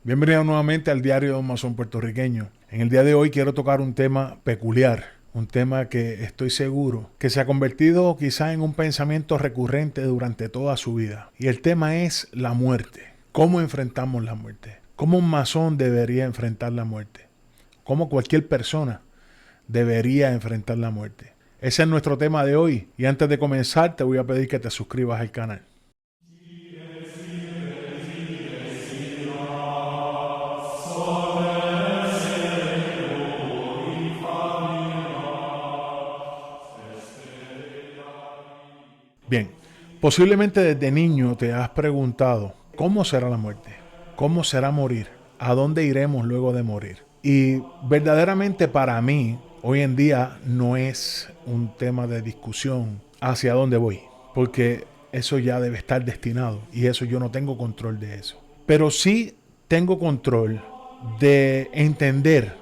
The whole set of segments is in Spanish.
Bienvenido nuevamente al Diario de un Masón Puertorriqueño. En el día de hoy quiero tocar un tema peculiar, un tema que estoy seguro que se ha convertido quizá en un pensamiento recurrente durante toda su vida. Y el tema es la muerte. ¿Cómo enfrentamos la muerte? ¿Cómo un masón debería enfrentar la muerte? ¿Cómo cualquier persona debería enfrentar la muerte? Ese es nuestro tema de hoy. Y antes de comenzar te voy a pedir que te suscribas al canal. Bien, posiblemente desde niño te has preguntado, ¿cómo será la muerte? ¿Cómo será morir? ¿A dónde iremos luego de morir? Y verdaderamente para mí, hoy en día no es un tema de discusión hacia dónde voy, porque eso ya debe estar destinado y eso yo no tengo control de eso. Pero sí tengo control de entender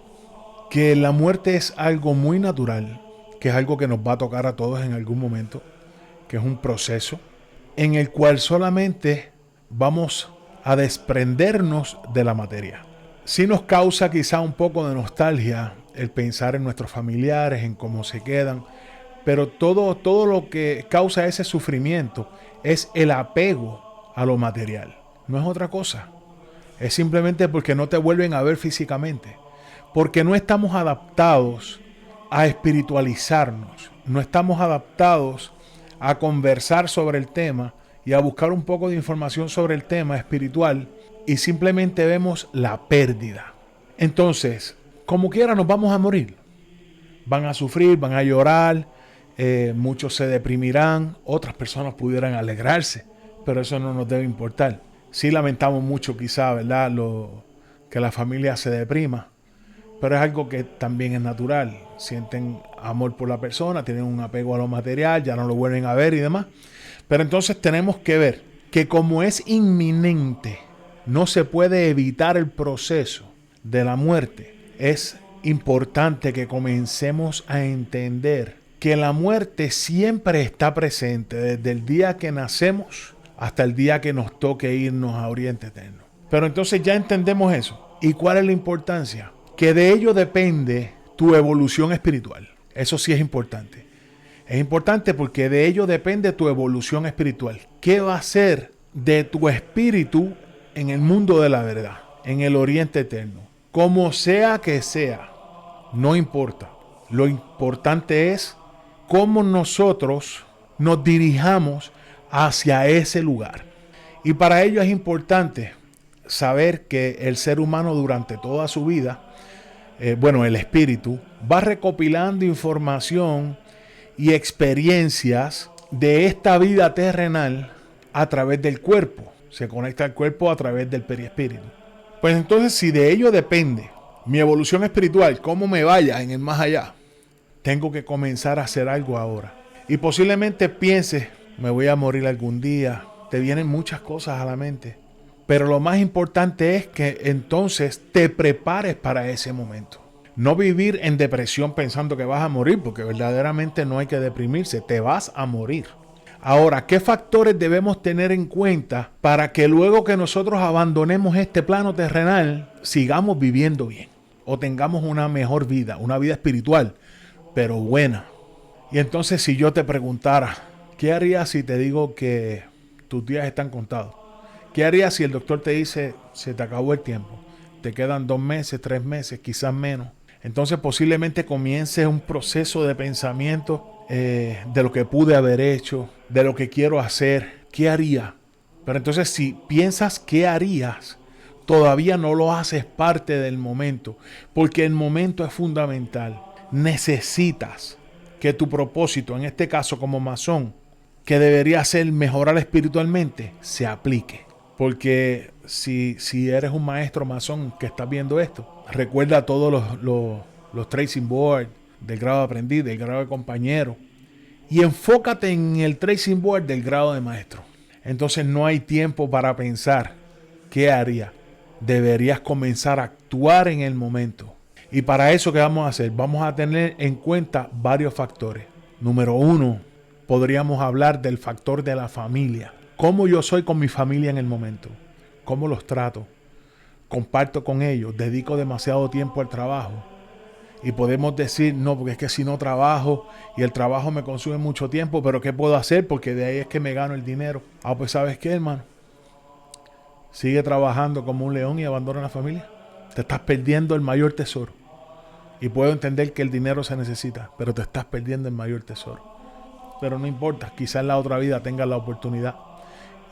que la muerte es algo muy natural, que es algo que nos va a tocar a todos en algún momento, que es un proceso en el cual solamente vamos a desprendernos de la materia. Sí nos causa quizá un poco de nostalgia el pensar en nuestros familiares, en cómo se quedan, pero todo lo que causa ese sufrimiento es el apego a lo material. No es otra cosa. Es simplemente porque no te vuelven a ver físicamente. Porque no estamos adaptados a espiritualizarnos. No estamos adaptados a conversar sobre el tema y a buscar un poco de información sobre el tema espiritual y simplemente vemos la pérdida. Entonces, como quiera nos vamos a morir. Van a sufrir, van a llorar, muchos se deprimirán, otras personas pudieran alegrarse, pero eso no nos debe importar. Sí lamentamos mucho quizá, ¿verdad? Que la familia se deprima, pero es algo que también es natural. Sienten amor por la persona, tienen un apego a lo material, ya no lo vuelven a ver y demás. Pero entonces tenemos que ver que como es inminente, no se puede evitar el proceso de la muerte. Es importante que comencemos a entender que la muerte siempre está presente desde el día que nacemos hasta el día que nos toque irnos a Oriente Eterno. Pero entonces ya entendemos eso. ¿Y cuál es la importancia? Que de ello depende tu evolución espiritual. Eso sí es importante. Es importante porque de ello depende tu evolución espiritual. ¿Qué va a ser de tu espíritu en el mundo de la verdad, en el Oriente Eterno? Como sea que sea, no importa. Lo importante es cómo nosotros nos dirijamos hacia ese lugar. Y para ello es importante saber que el ser humano durante toda su vida, el espíritu, va recopilando información y experiencias de esta vida terrenal a través del cuerpo. Se conecta al cuerpo a través del perispíritu. Pues entonces, si de ello depende mi evolución espiritual, cómo me vaya en el más allá, tengo que comenzar a hacer algo ahora. Y posiblemente pienses, me voy a morir algún día. Te vienen muchas cosas a la mente. Pero lo más importante es que entonces te prepares para ese momento. No vivir en depresión pensando que vas a morir, porque verdaderamente no hay que deprimirse, te vas a morir. Ahora, ¿qué factores debemos tener en cuenta para que luego que nosotros abandonemos este plano terrenal, sigamos viviendo bien? O tengamos una mejor vida, una vida espiritual, pero buena. Y entonces si yo te preguntara, ¿qué harías si te digo que tus días están contados? ¿Qué harías si el doctor te dice, se te acabó el tiempo? Te quedan 2 meses, 3 meses, quizás menos. Entonces posiblemente comience un proceso de pensamiento de lo que pude haber hecho, de lo que quiero hacer, ¿qué haría? Pero entonces si piensas qué harías, todavía no lo haces parte del momento, porque el momento es fundamental. Necesitas que tu propósito, en este caso como masón, que debería ser mejorar espiritualmente, se aplique. Porque si eres un maestro masón que estás viendo esto, recuerda todos los tracing board del grado de aprendiz, del grado de compañero, y enfócate en el tracing board del grado de maestro. Entonces no hay tiempo para pensar qué haría. Deberías comenzar a actuar en el momento. Y para eso, ¿qué vamos a hacer? Vamos a tener en cuenta varios factores. Número 1, podríamos hablar del factor de la familia. ¿Cómo yo soy con mi familia en el momento? ¿Cómo los trato? comparto con ellos, dedico demasiado tiempo al trabajo. Y podemos decir, no, porque es que si no trabajo y el trabajo me consume mucho tiempo, pero ¿qué puedo hacer? Porque de ahí es que me gano el dinero. Ah, pues ¿sabes qué, hermano? Sigue trabajando como un león y abandona la familia. Te estás perdiendo el mayor tesoro. Y puedo entender que el dinero se necesita, pero te estás perdiendo el mayor tesoro. Pero no importa, quizás en la otra vida tengas la oportunidad.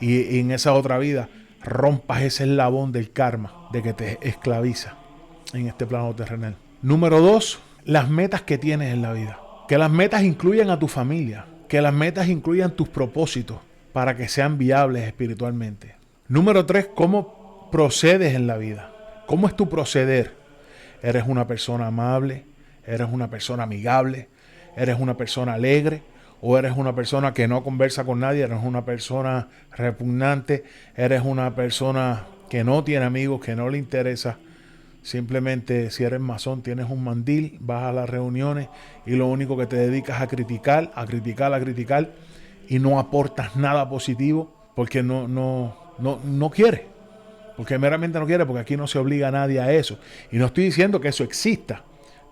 Y en esa otra vida rompas ese eslabón del karma de que te esclaviza en este plano terrenal. Número 2, las metas que tienes en la vida. Que las metas incluyan a tu familia. Que las metas incluyan tus propósitos para que sean viables espiritualmente. Número 3, cómo procedes en la vida. ¿Cómo es tu proceder? ¿Eres una persona amable? ¿Eres una persona amigable? ¿Eres una persona alegre? ¿O eres una persona que no conversa con nadie? ¿Eres una persona repugnante? ¿Eres una persona que no tiene amigos, que no le interesa? Simplemente, si eres masón, tienes un mandil, vas a las reuniones y lo único que te dedicas a criticar, a criticar, a criticar, y no aportas nada positivo porque no quiere. Porque meramente no quiere, porque aquí no se obliga a nadie a eso. Y no estoy diciendo que eso exista,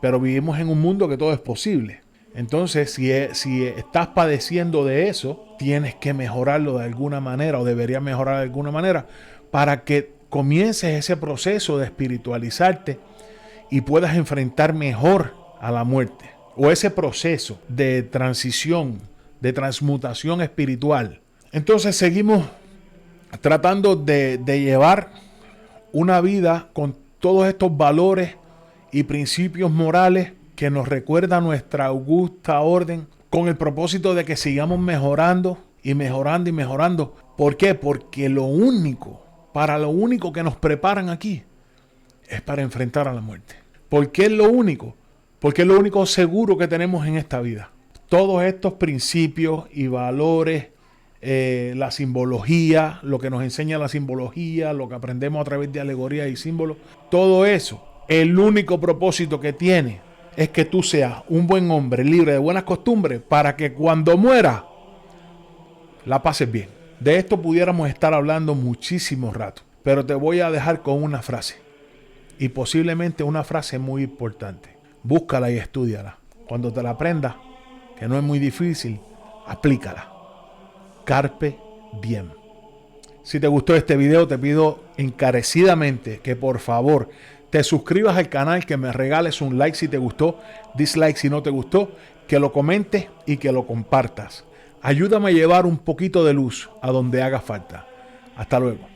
pero vivimos en un mundo que todo es posible. Entonces, si estás padeciendo de eso, tienes que mejorarlo de alguna manera, o deberías mejorar de alguna manera, para que comiences ese proceso de espiritualizarte y puedas enfrentar mejor a la muerte. O ese proceso de transición, de transmutación espiritual. Entonces seguimos tratando de llevar una vida con todos estos valores y principios morales que nos recuerda nuestra augusta orden, con el propósito de que sigamos mejorando y mejorando y mejorando. ¿Por qué? Porque lo único que nos preparan aquí es para enfrentar a la muerte. ¿Por qué es lo único? Porque es lo único seguro que tenemos en esta vida. Todos estos principios y valores, la simbología, lo que nos enseña la simbología, lo que aprendemos a través de alegorías y símbolos, todo eso, el único propósito que tiene es que tú seas un buen hombre, libre de buenas costumbres, para que cuando mueras la pases bien. De esto pudiéramos estar hablando muchísimo rato, pero te voy a dejar con una frase, y posiblemente una frase muy importante. Búscala y estúdiala. Cuando te la aprendas, que no es muy difícil, aplícala. Carpe diem. Si te gustó este video, te pido encarecidamente que por favor te suscribas al canal, que me regales un like si te gustó, dislike si no te gustó, que lo comentes y que lo compartas. Ayúdame a llevar un poquito de luz a donde haga falta. Hasta luego.